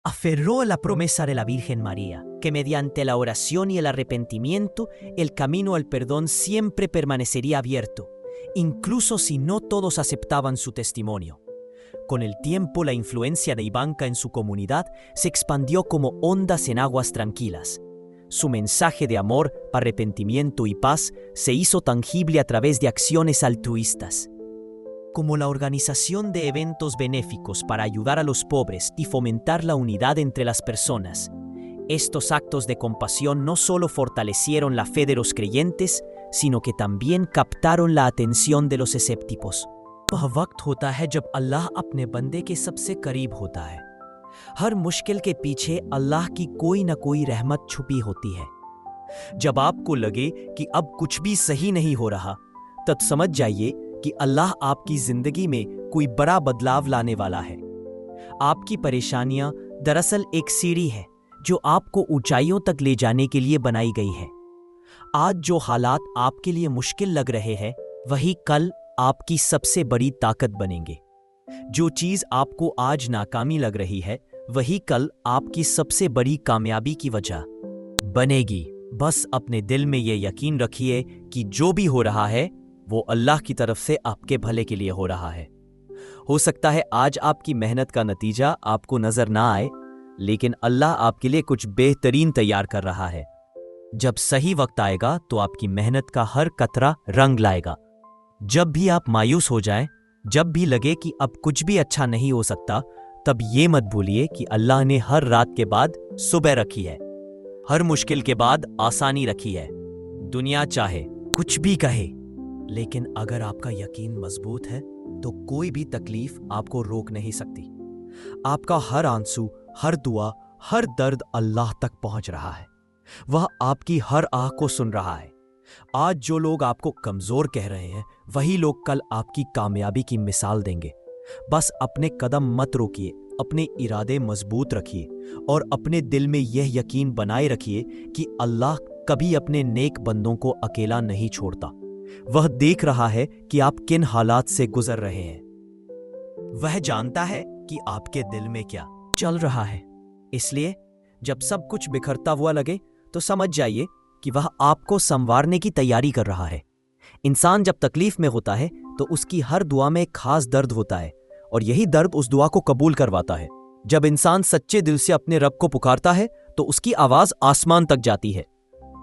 aferró a la promesa de la Virgen María, que mediante la oración y el arrepentimiento, el camino al perdón siempre permanecería abierto, incluso si no todos aceptaban su testimonio. Con el tiempo, la influencia de Ivanka en su comunidad se expandió como ondas en aguas tranquilas. Su mensaje de amor, arrepentimiento y paz se hizo tangible a través de acciones altruistas, como la organización de eventos benéficos para ayudar a los pobres y fomentar la unidad entre las personas. Estos actos de compasión no solo fortalecieron la fe de los creyentes, sino que también captaron la atención de los escépticos. वह वक्त होता है जब अल्लाह अपने बंदे के सबसे करीब होता है। हर मुश्किल के पीछे अल्लाह की कोई न कोई रहमत छुपी होती है। जब आपको लगे कि अब कुछ भी सही नहीं हो रहा, तब समझ जाइए कि अल्लाह आपकी जिंदगी में कोई बड़ा बदलाव लाने वाला है। आपकी परेशानियां दरअसल एक सीढ़ी है जो आपको ऊंचाइयों तक ले जाने के लिए बनाई गई है। आज जो हालात आपके लिए मुश्किल लग रहे हैं, वही कल आपकी सबसे बड़ी ताकत बनेंगे। जो चीज आपको आज नाकामी लग रही है, वही कल आपकी सबसे बड़ी कामयाबी की वजह बनेगी। बस अपने दिल में ये यकीन रखिए कि जो भी हो रहा है, वो अल्लाह की तरफ से आपके भले के लिए हो रहा है। हो सकता है आज आपकी मेहनत का नतीजा आपको नजर ना आए, लेकिन अल्लाह आपके लिए कुछ बेहतरीन तैयार कर रहा है। जब सही वक्त आएगा तो आपकी मेहनत का हर कतरा रंग लाएगा। जब भी आप मायूस हो जाएं, जब भी लगे कि अब कुछ भी अच्छा नहीं हो सकता, तब ये मत भूलिए कि अल्लाह ने हर रात के बाद सुबह रखी है, हर मुश्किल के बाद आसानी रखी है। दुनिया चाहे कुछ भी कहे, लेकिन अगर आपका यकीन मजबूत है तो कोई भी तकलीफ आपको रोक नहीं सकती। आपका हर आंसू, हर दुआ, हर दर्द अल्लाह तक पहुंच रहा है। वह आपकी हर आह को सुन रहा है। आज जो लोग आपको कमजोर कह रहे हैं, वही लोग कल आपकी कामयाबी की मिसाल देंगे। बस अपने कदम मत रोकिए, अपने इरादे मजबूत रखिए और अपने दिल में यह यकीन बनाए रखिए कि अल्लाह कभी अपने नेक बंदों को अकेला नहीं छोड़ता। वह देख रहा है कि आप किन हालात से गुजर रहे हैं। वह जानता है कि आपके दिल में क्या चल रहा है। इसलिए जब सब कुछ बिखरता हुआ लगे, तो समझ जाइए कि वह आपको संवारने की तैयारी कर रहा है। इंसान जब तकलीफ में होता है तो उसकी हर दुआ में एक खास दर्द होता है, और यही दर्द उस दुआ को कबूल करवाता है। जब इंसान सच्चे दिल से अपने रब को पुकारता है तो उसकी आवाज आसमान तक जाती है।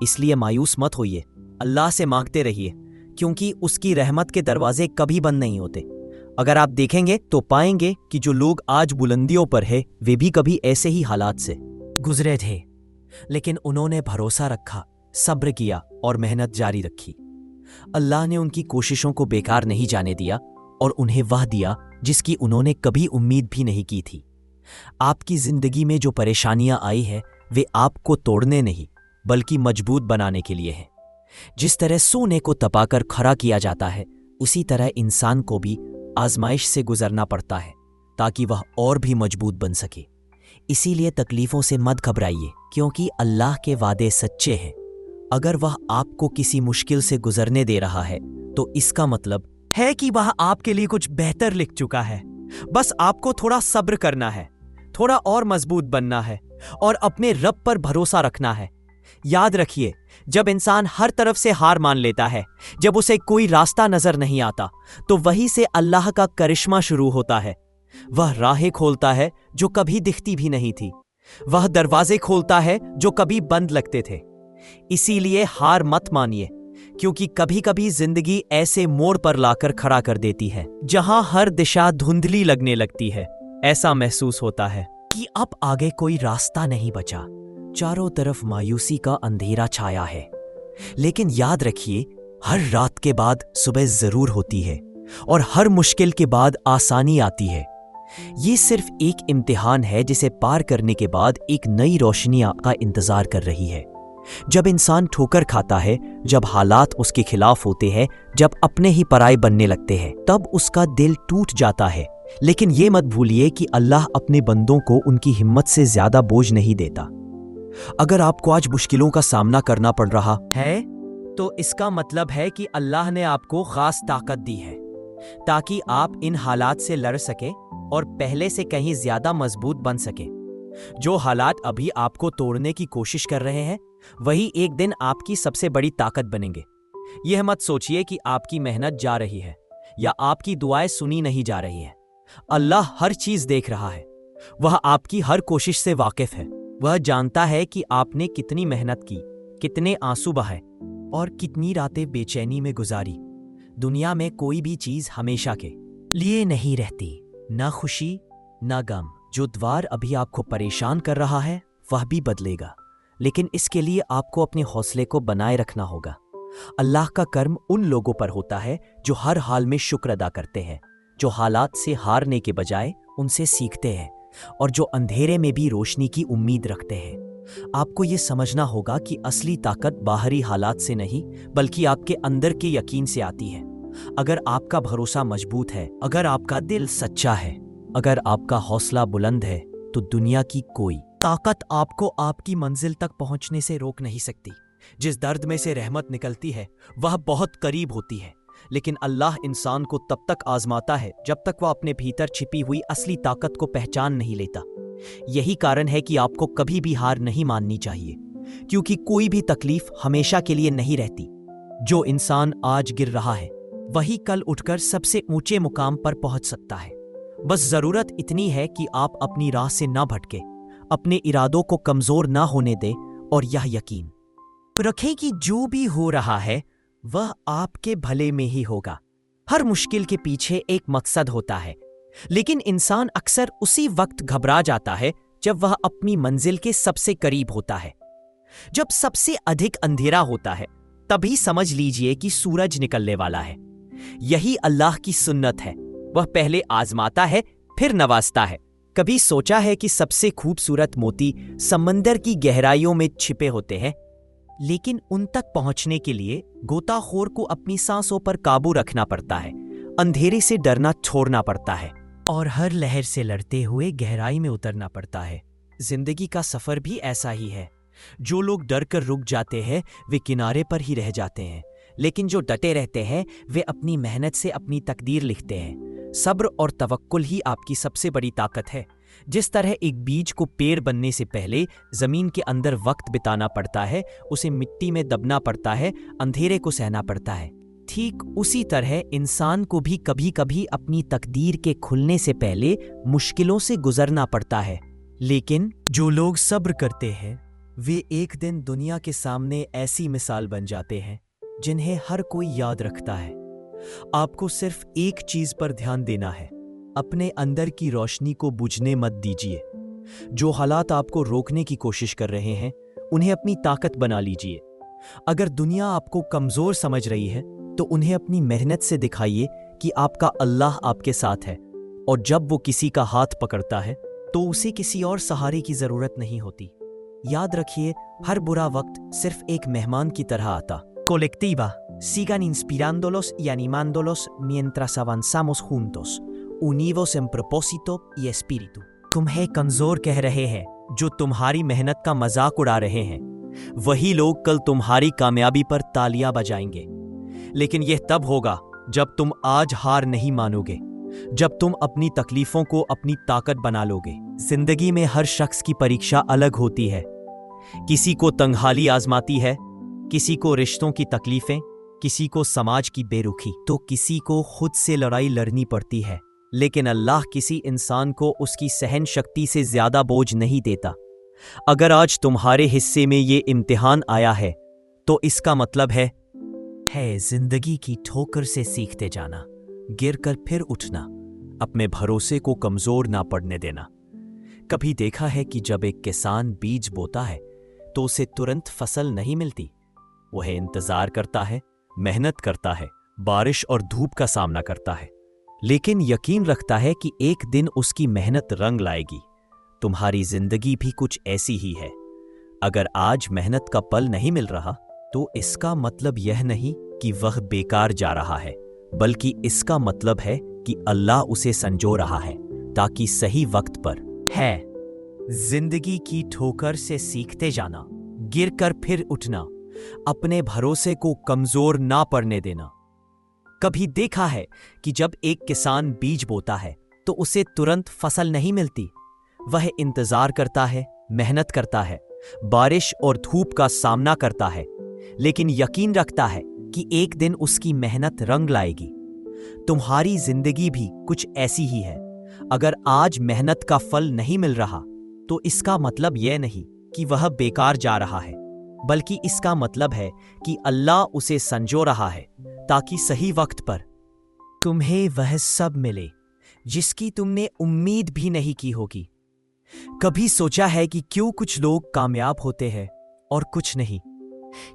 इसलिए मायूस मत होइए, अल्लाह से मांगते रहिए, क्योंकि उसकी रहमत के दरवाजे कभी बंद नहीं होते। अगर आप देखेंगे तो पाएंगे कि जो लोग आज बुलंदियों पर है, वे भी कभी ऐसे ही हालात से गुजरे थे, लेकिन उन्होंने भरोसा रखा, सब्र किया और मेहनत जारी रखी। अल्लाह ने उनकी कोशिशों को बेकार नहीं जाने दिया और उन्हें वह दिया जिसकी उन्होंने कभी उम्मीद भी नहीं की थी। आपकी जिंदगी में जो परेशानियां आई है, वे आपको तोड़ने नहीं बल्कि मजबूत बनाने के लिए हैं। जिस तरह सोने को तपाकर खरा किया जाता है, उसी तरह इंसान को भी आजमाइश से गुजरना पड़ता है ताकि वह और भी मजबूत बन सके। इसीलिए तकलीफों से मत घबराइए, क्योंकि अल्लाह के वादे सच्चे हैं। अगर वह आपको किसी मुश्किल से गुजरने दे रहा है, तो इसका मतलब है कि वह आपके लिए कुछ बेहतर लिख चुका है। बस आपको थोड़ा सब्र करना है, थोड़ा और मजबूत बनना है और अपने रब पर भरोसा रखना है। याद रखिए, जब इंसान हर तरफ से हार मान लेता है, जब उसे कोई रास्ता नजर नहीं आता, तो वहीं से अल्लाह का करिश्मा शुरू होता है। वह राहें खोलता है जो कभी दिखती भी नहीं थी। वह दरवाजे खोलता है जो कभी बंद लगते थे। इसीलिए हार मत मानिए, क्योंकि कभी कभी जिंदगी ऐसे मोड़ पर लाकर खड़ा कर देती है जहां हर दिशा धुंधली लगने लगती है। ऐसा महसूस होता है कि अब आगे कोई रास्ता नहीं बचा, चारों तरफ मायूसी का अंधेरा छाया है। लेकिन याद रखिए, हर रात के बाद सुबह जरूर होती है और हर मुश्किल के बाद आसानी आती है। ये सिर्फ एक इम्तिहान है जिसे पार करने के बाद एक नई रोशनी का इंतजार कर रही है। जब इंसान ठोकर खाता है, जब हालात उसके खिलाफ होते हैं, जब अपने ही पराये बनने लगते हैं, तब उसका दिल टूट जाता है। लेकिन ये मत भूलिए कि अल्लाह अपने बंदों को उनकी हिम्मत से ज्यादा बोझ नहीं देता। अगर आपको आज मुश्किलों का सामना करना पड़ रहा है, तो इसका मतलब है कि अल्लाह ने आपको खास ताकत दी है ताकि आप इन हालात से लड़ सके और पहले से कहीं ज्यादा मजबूत बन सके। जो हालात अभी आपको तोड़ने की कोशिश कर रहे हैं, वही एक दिन आपकी सबसे बड़ी ताकत बनेंगे। यह मत सोचिए कि आपकी मेहनत जा रही है या आपकी दुआएं सुनी नहीं जा रही हैं। अल्लाह हर चीज देख रहा है। वह आपकी हर कोशिश से वाकिफ है। वह जानता है कि आपने कितनी मेहनत की, कितने आंसू बहाए और कितनी रातें बेचैनी में गुजारी। दुनिया में कोई भी चीज हमेशा के लिए नहीं रहती, ना खुशी ना गम। जो द्वार अभी आपको परेशान कर रहा है वह भी बदलेगा, लेकिन इसके लिए आपको अपने हौसले को बनाए रखना होगा। अल्लाह का कर्म उन लोगों पर होता है जो हर हाल में शुक्र अदा करते हैं, जो हालात से हारने के बजाय उनसे सीखते हैं और जो अंधेरे में भी रोशनी की उम्मीद रखते हैं। आपको ये समझना होगा कि असली ताकत बाहरी हालात से नहीं बल्कि आपके अंदर के यकीन से आती है। अगर आपका भरोसा मजबूत है, अगर आपका दिल सच्चा है, अगर आपका हौसला बुलंद है, तो दुनिया की कोई ताकत आपको आपकी मंजिल तक पहुंचने से रोक नहीं सकती। जिस दर्द में से रहमत निकलती है वह बहुत करीब होती है, लेकिन अल्लाह इंसान को तब तक आजमाता है जब तक वह अपने भीतर छिपी हुई असली ताकत को पहचान नहीं लेता। यही कारण है कि आपको कभी भी हार नहीं माननी चाहिए, क्योंकि कोई भी तकलीफ हमेशा के लिए नहीं रहती। जो इंसान आज गिर रहा है वही कल उठकर सबसे ऊंचे मुकाम पर पहुंच सकता है। बस जरूरत इतनी है कि आप अपनी राह से ना भटके, अपने इरादों को कमजोर ना होने दें और यह यकीन रखें कि जो भी हो रहा है वह आपके भले में ही होगा। हर मुश्किल के पीछे एक मकसद होता है, लेकिन इंसान अक्सर उसी वक्त घबरा जाता है जब वह अपनी मंजिल के सबसे करीब होता है। जब सबसे अधिक अंधेरा होता है तभी समझ लीजिए कि सूरज निकलने वाला है। यही अल्लाह की सुन्नत है। वह पहले आजमाता है फिर नवाजता है। कभी सोचा है कि सबसे खूबसूरत मोती समंदर की गहराइयों में छिपे होते हैं, लेकिन उन तक पहुंचने के लिए गोताखोर को अपनी सांसों पर काबू रखना पड़ता है, अंधेरे से डरना छोड़ना पड़ता है और हर लहर से लड़ते हुए गहराई में उतरना पड़ता है। जिंदगी का सफर भी ऐसा ही है। जो लोग डर कर रुक जाते हैं वे किनारे पर ही रह जाते हैं, लेकिन जो डटे रहते हैं वे अपनी मेहनत से अपनी तकदीर लिखते हैं। सब्र और तवक्कुल ही आपकी सबसे बड़ी ताकत है। जिस तरह एक बीज को पेड़ बनने से पहले जमीन के अंदर वक्त बिताना पड़ता है, उसे मिट्टी में दबना पड़ता है, अंधेरे को सहना पड़ता है, ठीक उसी तरह इंसान को भी कभी कभी अपनी तकदीर के खुलने से पहले मुश्किलों से गुजरना पड़ता है। लेकिन जो लोग सब्र करते हैं वे एक दिन दुनिया के सामने ऐसी मिसाल बन जाते हैं जिन्हें हर कोई याद रखता है। आपको सिर्फ एक चीज पर ध्यान देना है, अपने अंदर की रोशनी को बुझने मत दीजिए। जो हालात आपको रोकने की कोशिश कर रहे हैं उन्हें अपनी ताकत बना लीजिए। अगर दुनिया आपको कमजोर समझ रही है तो उन्हें अपनी मेहनत से दिखाइए कि आपका अल्लाह आपके साथ है, और जब वो किसी का हाथ पकड़ता है तो उसे किसी और सहारे की जरूरत नहीं होती। याद रखिए, हर बुरा वक्त सिर्फ एक मेहमान की तरह आता। Colectiva, sigan inspirándolos y animándolos mientras avanzamos juntos, unidos en propósito y espíritu. तुम्हें कमजोर कह रहे हैं जो तुम्हारी मेहनत का मजाक उड़ा रहे हैं, वही लोग कल तुम्हारी कामयाबी पर तालियां बजाएंगे। लेकिन यह तब होगा जब तुम आज हार नहीं मानोगे, जब तुम अपनी तकलीफों को अपनी ताकत बना लोगे। जिंदगी में हर शख्स की परीक्षा अलग होती है। किसी को तंगहाली आजमाती है, किसी को रिश्तों की तकलीफें, किसी को समाज की बेरुखी, तो किसी को खुद से लड़ाई लड़नी पड़ती है। लेकिन अल्लाह किसी इंसान को उसकी सहन शक्ति से ज्यादा बोझ नहीं देता। अगर आज तुम्हारे हिस्से में ये इम्तिहान आया है तो इसका मतलब है जिंदगी की ठोकर से सीखते जाना, गिरकर फिर उठना, अपने भरोसे को कमजोर ना पड़ने देना। कभी देखा है कि जब एक किसान बीज बोता है तो उसे तुरंत फसल नहीं मिलती। वह इंतजार करता है, मेहनत करता है, बारिश और धूप का सामना करता है, लेकिन यकीन रखता है कि एक दिन उसकी मेहनत रंग लाएगी। तुम्हारी जिंदगी भी कुछ ऐसी ही है। अगर आज मेहनत का पल नहीं मिल रहा तो इसका मतलब यह नहीं कि वह बेकार जा रहा है, बल्कि इसका मतलब है कि अल्लाह उसे संजो रहा है ताकि सही वक्त पर जिंदगी की ठोकर से सीखते जाना, गिरकर फिर उठना, अपने भरोसे को कमजोर ना पड़ने देना। कभी देखा है कि जब एक किसान बीज बोता है तो उसे तुरंत फसल नहीं मिलती। वह इंतजार करता है, मेहनत करता है, बारिश और धूप का सामना करता है, लेकिन यकीन रखता है कि एक दिन उसकी मेहनत रंग लाएगी। तुम्हारी जिंदगी भी कुछ ऐसी ही है। अगर आज मेहनत का फल नहीं मिल रहा तो इसका मतलब यह नहीं कि वह बेकार जा रहा है, बल्कि इसका मतलब है कि अल्लाह उसे संजो रहा है ताकि सही वक्त पर तुम्हें वह सब मिले जिसकी तुमने उम्मीद भी नहीं की होगी। कभी सोचा है कि क्यों कुछ लोग कामयाब होते हैं और कुछ नहीं?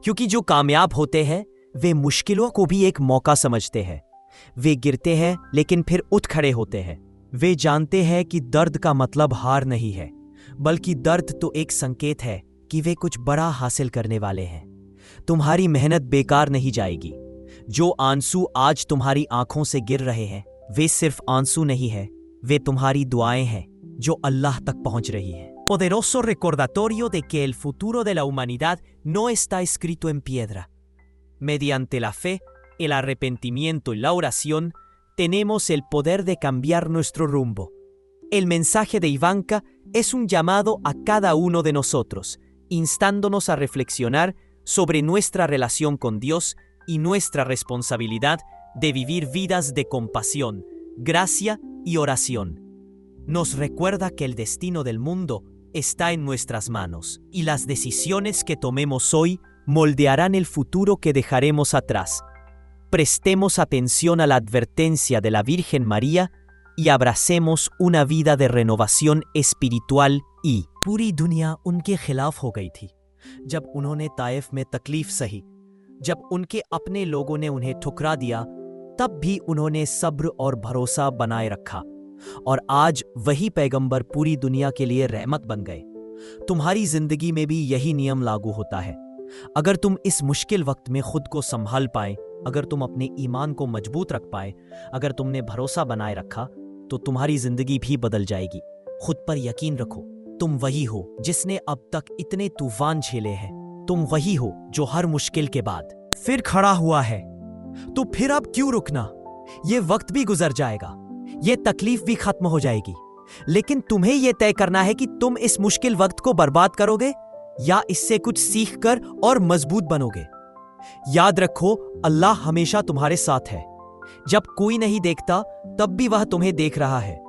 क्योंकि जो कामयाब होते हैं वे मुश्किलों को भी एक मौका समझते हैं। वे गिरते हैं लेकिन फिर उठ खड़े होते हैं। वे जानते हैं कि दर्द का मतलब हार नहीं है, बल्कि दर्द तो एक संकेत है कि वे कुछ बड़ा हासिल करने वाले हैं। तुम्हारी मेहनत बेकार नहीं जाएगी। जो आंसू आज तुम्हारी आंखों से गिर रहे हैं वे सिर्फ आंसू नहीं है, वे तुम्हारी दुआएं हैं जो अल्लाह तक पहुंच रही है। Poderoso recordatorio de que el futuro de la humanidad no está escrito en piedra. Mediante la fe, el arrepentimiento y la oración, tenemos el poder de cambiar nuestro rumbo. El mensaje de Ivanka es un llamado a cada uno de nosotros, instándonos a reflexionar sobre nuestra relación con Dios y nuestra responsabilidad de vivir vidas de compasión, gracia y oración. Nos recuerda que el destino del mundo está en nuestras manos y las decisiones que tomemos hoy moldearán el futuro que dejaremos atrás. Prestemos atención a la advertencia de la Virgen María y abracemos una vida de renovación espiritual y पूरी दुनिया उनके खिलाफ हो गई थी जब उन्होंने Taif में तकलीफ सही। जब उनके अपने लोगों ने उन्हें ठुकरा दिया तब भी उन्होंने सब्र और भरोसा बनाए रखा, और आज वही पैगंबर पूरी दुनिया के लिए रहमत बन गए। तुम्हारी जिंदगी में भी यही नियम लागू होता है। अगर तुम इस मुश्किल वक्त में खुद को संभाल पाए, अगर तुम अपने ईमान को मजबूत रख पाए, अगर तुमने भरोसा बनाए रखा, तो तुम्हारी जिंदगी भी बदल जाएगी। खुद पर यकीन रखो, तुम वही हो जिसने अब तक इतने तूफान झेले हैं। तुम वही हो जो हर मुश्किल के बाद फिर खड़ा हुआ है। तो फिर अब क्यों रुकना? ये वक्त भी गुजर जाएगा, ये तकलीफ भी खत्म हो जाएगी, लेकिन तुम्हें यह तय करना है कि तुम इस मुश्किल वक्त को बर्बाद करोगे या इससे कुछ सीख कर और मजबूत बनोगे। याद रखो, अल्लाह हमेशा तुम्हारे साथ है। जब कोई नहीं देखता तब भी वह तुम्हें देख रहा है।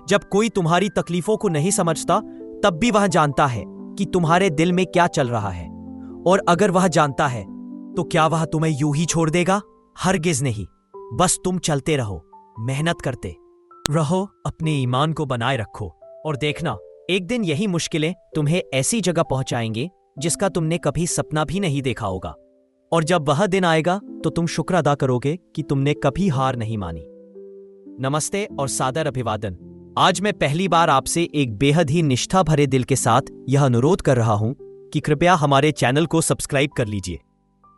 जब कोई तुम्हारी तकलीफों को नहीं समझता तब भी वह जानता है कि तुम्हारे दिल में क्या चल रहा है। और अगर वह जानता है तो क्या वह तुम्हें यूं ही छोड़ देगा? हरगिज नहीं। बस तुम चलते रहो, मेहनत करते रहो, अपने ईमान को बनाए रखो, और देखना एक दिन यही मुश्किलें तुम्हें ऐसी जगह पहुंचाएंगे जिसका तुमने कभी सपना भी नहीं देखा होगा। और जब वह दिन आएगा तो तुम शुक्र अदा करोगे कि तुमने कभी हार नहीं मानी। नमस्ते और सादर अभिवादन। आज मैं पहली बार आपसे एक बेहद ही निष्ठा भरे दिल के साथ यह अनुरोध कर रहा हूं कि कृपया हमारे चैनल को सब्सक्राइब कर लीजिए।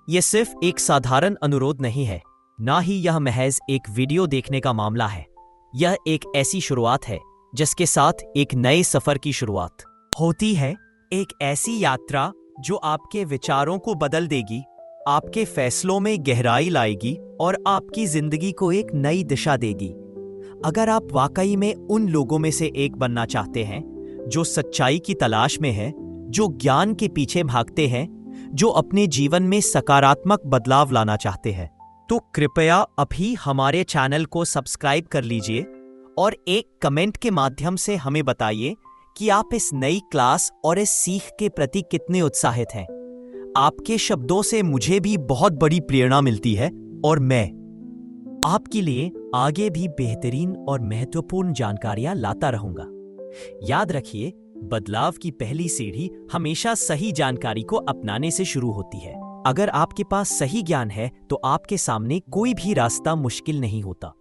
यह सिर्फ एक साधारण अनुरोध नहीं है, ना ही यह महज एक वीडियो देखने का मामला है। यह एक ऐसी शुरुआत है जिसके साथ एक नए सफर की शुरुआत होती है, एक ऐसी यात्रा जो आपके विचारों को बदल देगी, आपके फैसलों में गहराई लाएगी और आपकी जिंदगी को एक नई दिशा देगी। अगर आप वाकई में उन लोगों में से एक बनना चाहते हैं जो सच्चाई की तलाश में है, जो ज्ञान के पीछे भागते हैं, जो अपने जीवन में सकारात्मक बदलाव लाना चाहते हैं, तो कृपया अभी हमारे चैनल को सब्सक्राइब कर लीजिए और एक कमेंट के माध्यम से हमें बताइए कि आप इस नई क्लास और इस सीख के प्रति कितने उत्साहित हैं। आपके शब्दों से मुझे भी बहुत बड़ी प्रेरणा मिलती है और मैं आपके लिए आगे भी बेहतरीन और महत्वपूर्ण जानकारियां लाता रहूंगा। याद रखिए, बदलाव की पहली सीढ़ी हमेशा सही जानकारी को अपनाने से शुरू होती है। अगर आपके पास सही ज्ञान है तो आपके सामने कोई भी रास्ता मुश्किल नहीं होता।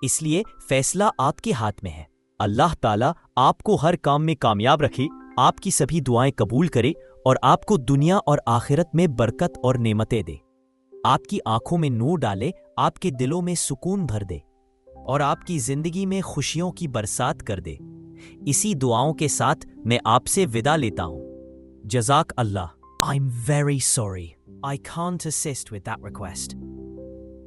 इसलिए फैसला आपके हाथ में है। अल्लाह ताला आपको हर काम में कामयाब रखे, आपकी सभी दुआएं कबूल करे और आपको दुनिया और आखिरत में बरकत और नेमतें दे। आपकी आंखों में नूर डाले, आपके दिलों में सुकून भर दे और आपकी जिंदगी में खुशियों की बरसात कर दे। इसी दुआओं के साथ मैं आपसे विदा लेता हूं। जज़ाक अल्लाह। I'm very sorry. I can't assist with that request.